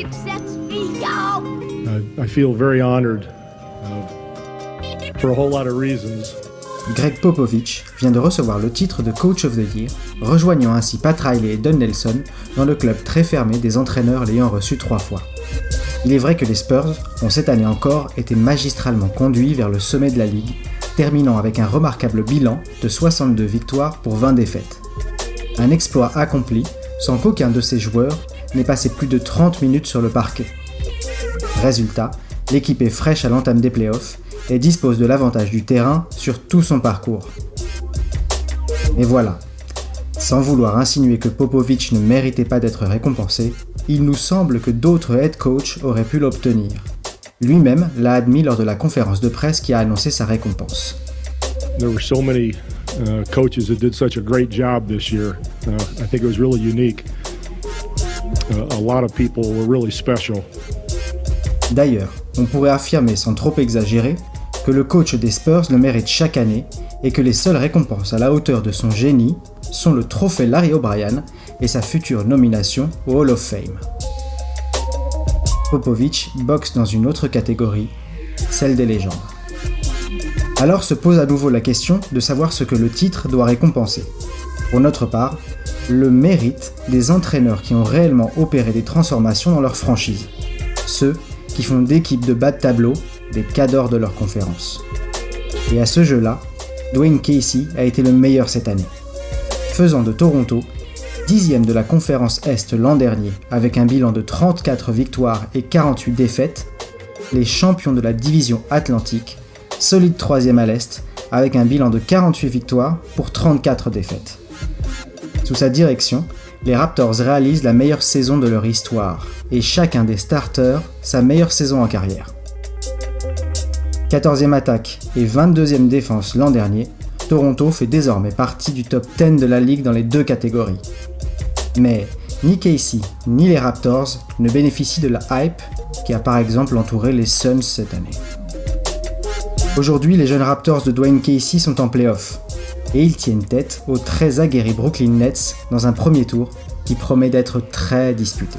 accepts me, y'all. I feel very honored for a whole lot of reasons. Greg Popovich vient de recevoir le titre de Coach of the Year, rejoignant ainsi Pat Riley et Don Nelson dans le club très fermé des entraîneurs l'ayant reçu 3 fois. Il est vrai que les Spurs ont cette année encore été magistralement conduits vers le sommet de la ligue, terminant avec un remarquable bilan de 62 victoires pour 20 défaites. Un exploit accompli sans qu'aucun de ces joueurs n'ait passé plus de 30 minutes sur le parquet. Résultat, l'équipe est fraîche à l'entame des playoffs et dispose de l'avantage du terrain sur tout son parcours. Et voilà, sans vouloir insinuer que Popovich ne méritait pas d'être récompensé, il nous semble que d'autres head coachs auraient pu l'obtenir. Lui-même l'a admis lors de la conférence de presse qui a annoncé sa récompense. There were so many coaches that did such a great job this year. I think it was really unique. A lot of people were really special. D'ailleurs, on pourrait affirmer sans trop exagérer que le coach des Spurs le mérite chaque année et que les seules récompenses à la hauteur de son génie sont le trophée Larry O'Brien et sa future nomination au Hall of Fame. Popovich boxe dans une autre catégorie, celle des légendes. Alors se pose à nouveau la question de savoir ce que le titre doit récompenser. Pour notre part, le mérite des entraîneurs qui ont réellement opéré des transformations dans leur franchise. Ceux qui font d'équipes de bas de tableau des cadors de leur conférence. Et à ce jeu-là, Dwayne Casey a été le meilleur cette année, faisant de Toronto 10e de la conférence Est l'an dernier avec un bilan de 34 victoires et 48 défaites, les champions de la division Atlantique, solide 3e à l'Est avec un bilan de 48 victoires pour 34 défaites. Sous sa direction, les Raptors réalisent la meilleure saison de leur histoire et chacun des starters sa meilleure saison en carrière. 14e attaque et 22e défense l'an dernier, Toronto fait désormais partie du top 10 de la ligue dans les deux catégories. Mais ni Casey ni les Raptors ne bénéficient de la hype qui a par exemple entouré les Suns cette année. Aujourd'hui, les jeunes Raptors de Dwayne Casey sont en play-off et ils tiennent tête aux très aguerris Brooklyn Nets dans un premier tour qui promet d'être très disputé.